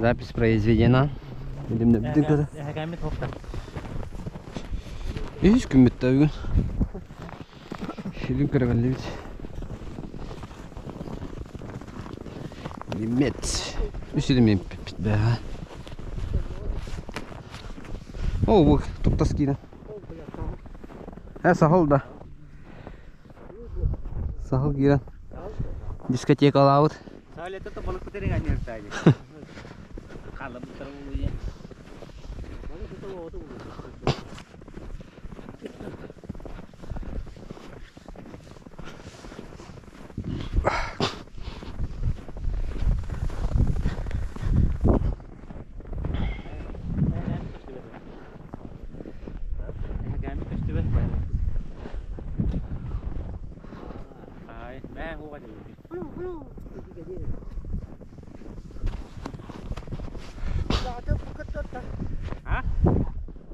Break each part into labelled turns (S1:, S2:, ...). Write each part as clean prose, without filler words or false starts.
S1: Запись произведена. Elimde bir kadar. Hiç gün bitti bugün. Film karakallı bit. Limit. Üstüne mi bit be ha? Oh bak, tuktas kira. Ha sahil da. Sahil kira. Diskoteka laut.
S2: Sahil itu tuh balık putih nggak nyerta aja. Kalau putar bulunya.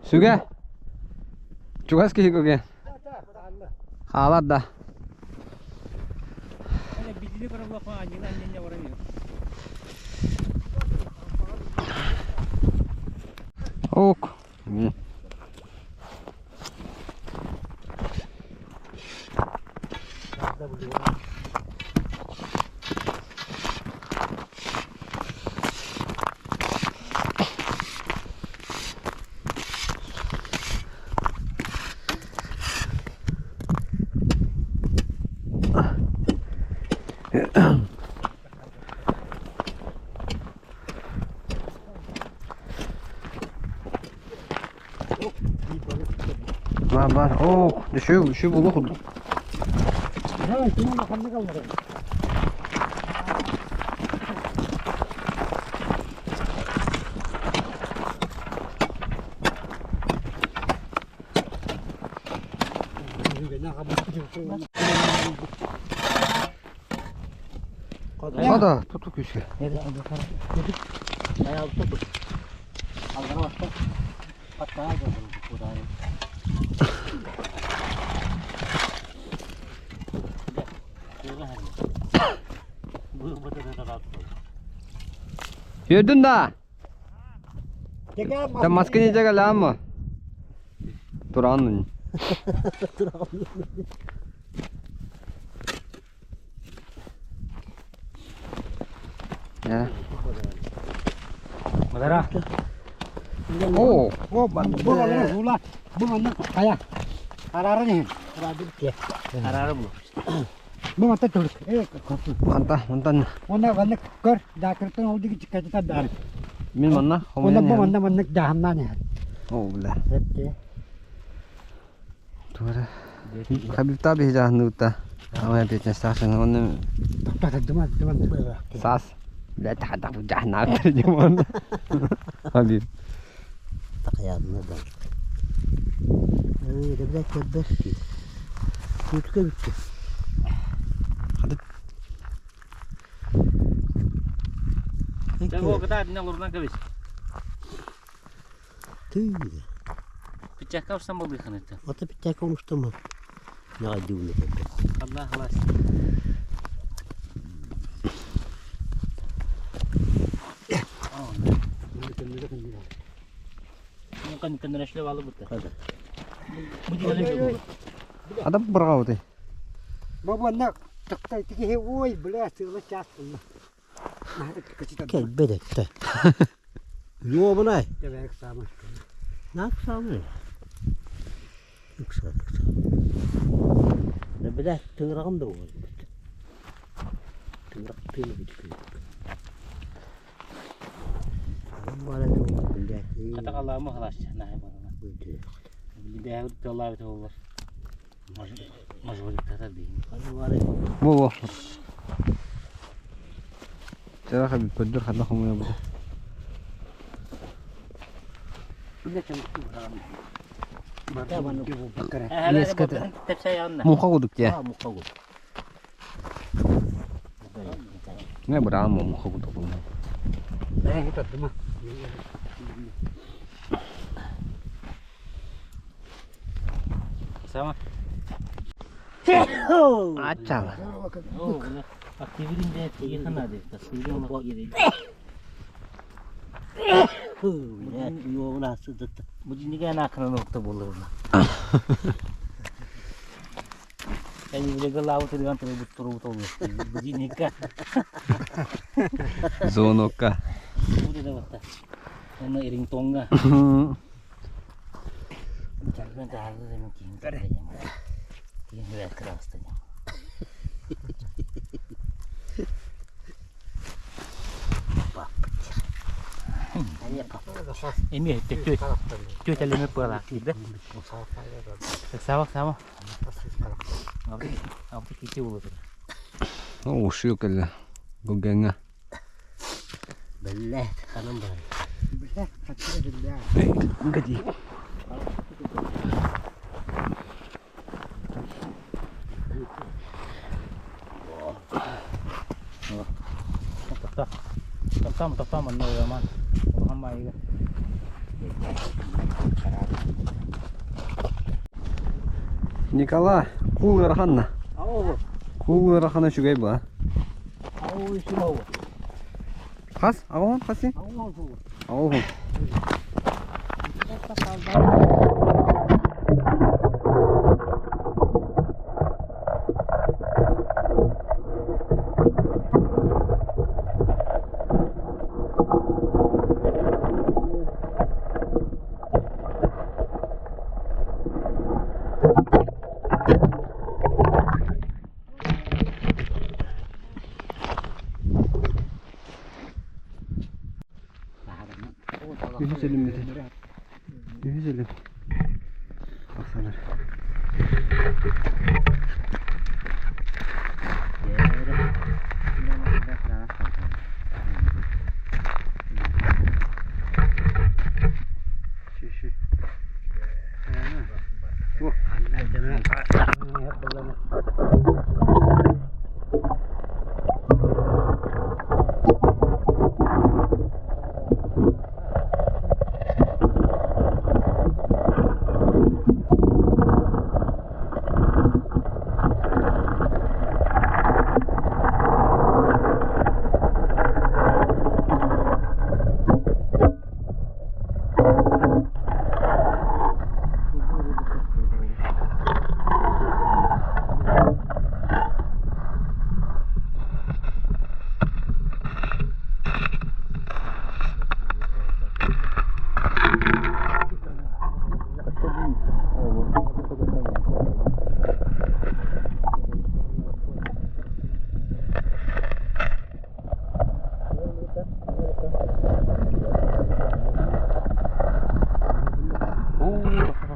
S1: Suga. Chugas ki koge. Halat da.
S2: Bijinya pada blok anjingnya orang ini.
S1: Ok. Var. Oh, düşüyor bulu oldu.
S3: Ha, şunun makamını kalmadı.
S1: Hadi tutuk üstü.
S3: Evet, bayağı tuttuk. Algara bastı. Hatta algara bu da.
S1: Yedin da. Sen maskeni jaga lan mı? Turan. Ya.
S3: Madara.
S1: Oh,
S3: Bu ulan. Bu mana kaya. Araranya. Radik ya.
S2: Arar bu.
S3: Bu mata turuk.
S1: mantan.
S3: Ona bana kor. Dakırtan oldu ki çıkacak dar.
S1: Min manna.
S3: Ona bu mana jahannan ya.
S1: Oh, bela.
S3: Hep
S1: Tuara. Habib tabi jahannu ta. Ama yapacağın sasın onu.
S3: tak duman.
S1: Sas. La tahta bu jahanna terjemahan. Habib.
S3: Takayadına da. Öyle bir kadar ki. Tutka bitti.
S1: Hadi.
S2: Sen o kadar dinle lurdan kabis.
S3: Tüy.
S2: Pecah kau sama beli kan itu.
S3: Ata pecah konuştu mu? Ne acılı
S2: Allah halas. Mungkin kendaraan walau betul. Mungkin ada.
S1: Ada berapa tu?
S3: Baba nak tak tiki he oi belas tu cas. Nah, kecil kel bedet. Yo mana? Demek sama. Nak sama. Yoksa. Ne bedet tırağım da var. Tırağım bir. Bana da bedet.
S2: Kata Allah mah halas. Nah, dia itu Allah itu Allah. Majbur kata dia.
S1: Bu. Cara Habib bedur kata kamu ya bu.
S3: Ini cantik banget. Mata mana bu bakar.
S1: Yes kata.
S2: Tep saya anna.
S1: Muka kuduk ya.
S3: Muka gua.
S1: Nggak beramu muka kuduk.
S3: Kita cuma.
S2: Sama.
S1: Acal.
S2: Oh, aktivitin dia tiga kan ada. Tasbih mau kok ini.
S3: Yo nasıl da.
S2: Bu cinniga nakana nokta bulur. Kayak juga laut itu kan terus begini kan.
S1: Zonoka.
S2: Udah dapat. Mana iring tongga. Jangan terlalu mungkin. Ini lihat keras tanya. Ini cuy cali me pula gitu. Sama. Apa kita ulu tu.
S1: Oh, syukalla. Gogenga.
S3: Belah kanan bang. Belah hati belah.
S1: Gaji.
S2: Tetap mana ya man. Orang mai.
S1: Николай, кулы раханна.
S3: Ау.
S1: Кулы рахана шугай ба.
S3: Ау симау.
S1: Хас, ау хаси?
S3: Ау.
S1: Ау. Yüzelim dedi. Yüzelim. Baksana. Şişi. Bu.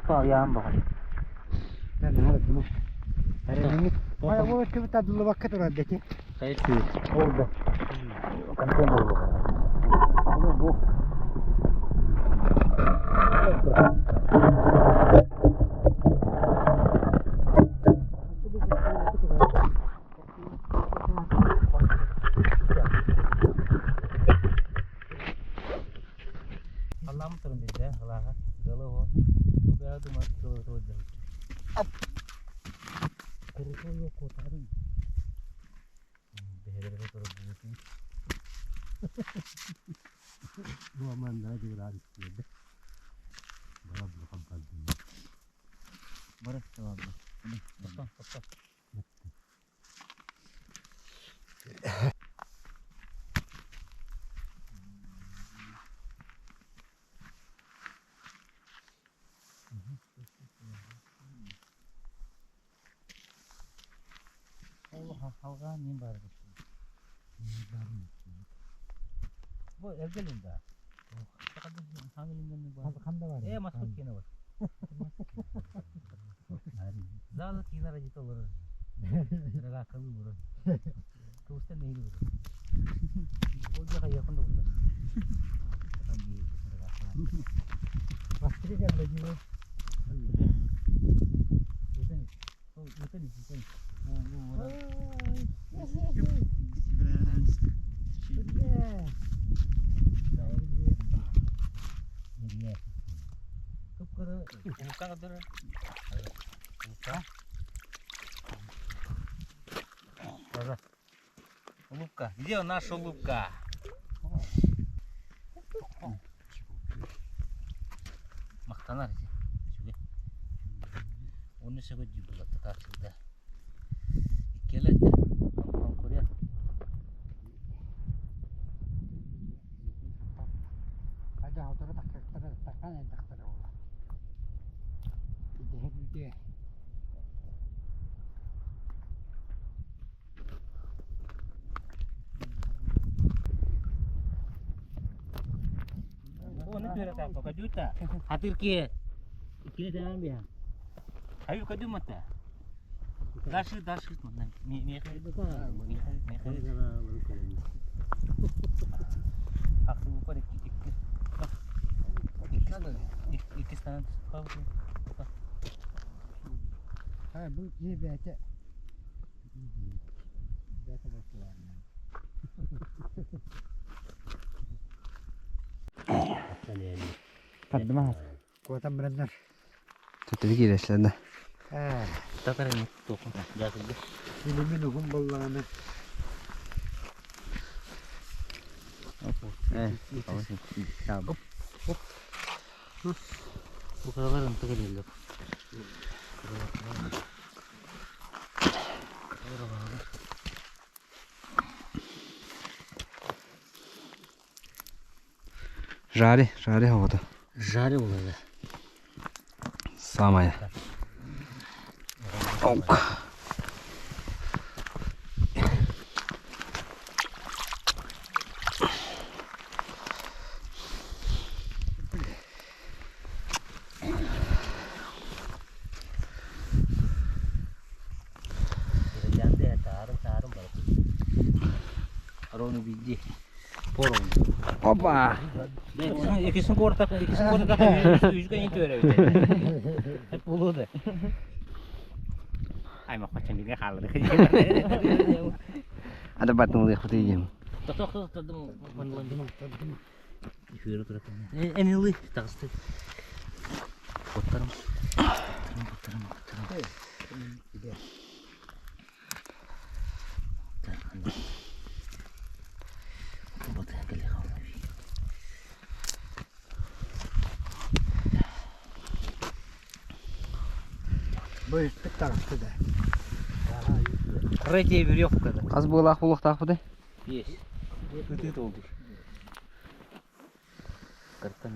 S2: Ayağım bakalım.
S3: Nerede bunu? Nerede? Ay bu çıktı dulu vakit oradaki.
S2: Saya cuy.
S3: Orada.
S2: Kampung dulu.
S3: Ama bu.
S2: Alam turun deh, lah. Kalau udah tuh mas turun deh.
S3: Kurang yo kota ni.
S2: Behel turun deh.
S3: Dua mana di lari sini. Bawa belakang pagi.
S2: Baru coba. Stop. Hava ni baru. Bu evvelinde. Fakat hamileliğinden mi var?
S3: Kanda var.
S2: Masuk kine var. Zaten kine racit olur. Raga kalı olur. Tosta नहीं olur. O jagah yakın da olur. Kan di raga.
S3: Pasti kan lagi bu.
S2: Itu nih. Buka kadar. Buka. Лупка. Где наша лупка? Tanar sih. Juga. Onu sego jibulat tak sudah. Ikele deh. Orang Korea.
S3: Ada hotel takkan ya tak tahu lah. Dia.
S2: Onu sudah tak pakai juta. Hatir kia. Ikile jangan biar. Ayo kau cuma tak. Darsız mana? Niye kaydı ka? Niye kaydı? Hakkı bu kadar iki tane kaldı.
S3: Ha bu iyi bete. Bete bakıyor.
S2: Kadma.
S3: Kuatan berenler.
S1: Tuttu gireçlerinde.
S3: Ha.
S2: Tatar ini tokun. Jatuh.
S3: Ilimin hukum ballanı.
S2: Tamam. Bu kadar untuk geliyor.
S1: Jari havada.
S2: Jari oldu.
S1: Samaya. Ok.
S2: Aronu biji. Porong.
S1: Opa.
S2: İkisini ortak yüzge into öyle. Hep buludu. Ay mak macam ni hal.
S1: Ada batu lihat putihnya.
S2: Tok man. Yürü bırakın. Enili taktı. Kotarım.
S3: Bu işte tarafta da.
S2: Rete bir yok kadar.
S1: Az bulak tak putih.
S2: Yes. Kötü oldu. Kartan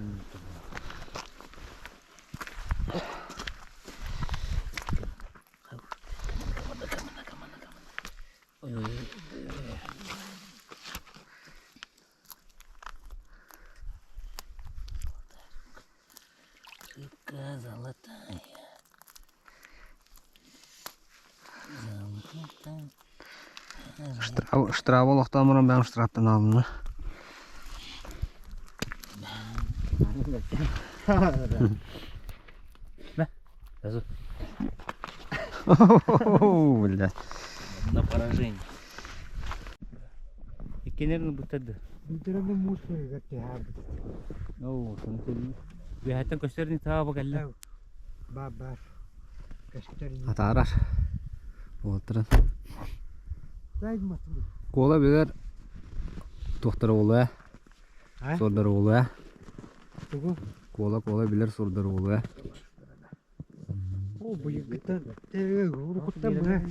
S1: Штраф olaqtamıram ben штрафtan alını.
S2: Ne? Yazı.
S1: Бля.
S2: На поражение. И кенерин бутады.
S3: Bitirimi musul gatte ha.
S2: Oo, sanki bir hayatın gösterini tağa bakalle.
S3: Babar. Kaşterin.
S1: Atarar. Oltırın.
S3: Sayın masum.
S1: Kola bilir. Doktor oğlu.
S3: Ha?
S1: Sordar oğlu.
S3: Tugu.
S1: Kola bilir sordar oğlu.
S3: O bıyıktan. Urukuttan mı?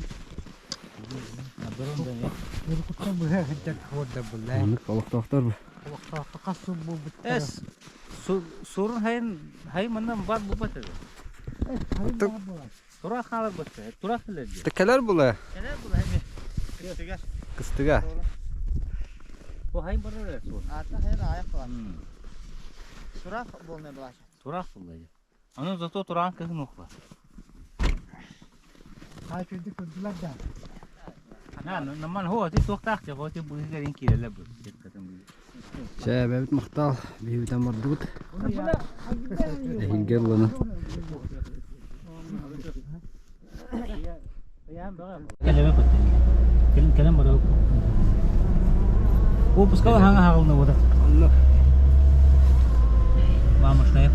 S3: Urukuttan mı? Hıncak orada bu lan.
S1: Anlık balık doktor bu.
S3: Kasım bu bitti.
S2: Es sorun hayın mandan var bu batır.
S1: Tık.
S2: Tura kalar batır. Tura kalar diyor.
S1: Tekeler bu la.
S2: Neler bu hayın? Kıyasıgar.
S1: Kıstıga.
S2: Bu hayın bana ver sorun.
S4: Ata hayır ayak var. Surak bolmaya başladı.
S2: Tura kalar. Onun zato turan kızın okla.
S3: Ha şimdi kurdular da.
S2: Naman ho ti tok tak ho ti bu gerin kirele bu.
S1: Şebebit muhtal. Bihutan mardut. Hilger lana.
S2: Kelime kotti. Kelime bada. Bu puskal hanga halna boda.
S1: Allah.
S2: Pamusnaya.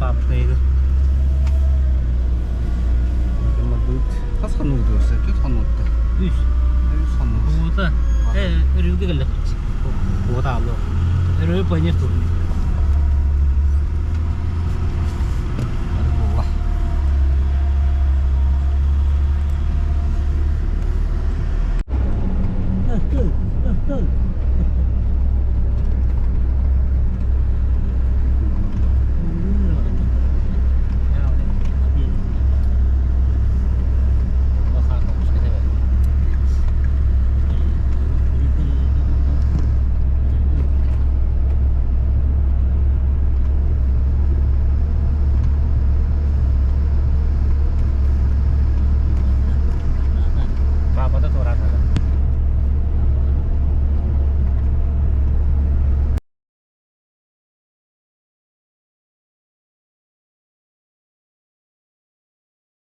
S1: Mardut. Kas xanut olsa, tut xanutda.
S2: Üç.
S1: Xanut.
S2: Bu da ürüge geldi. Bu da aldı. Ürüge payını tuttu.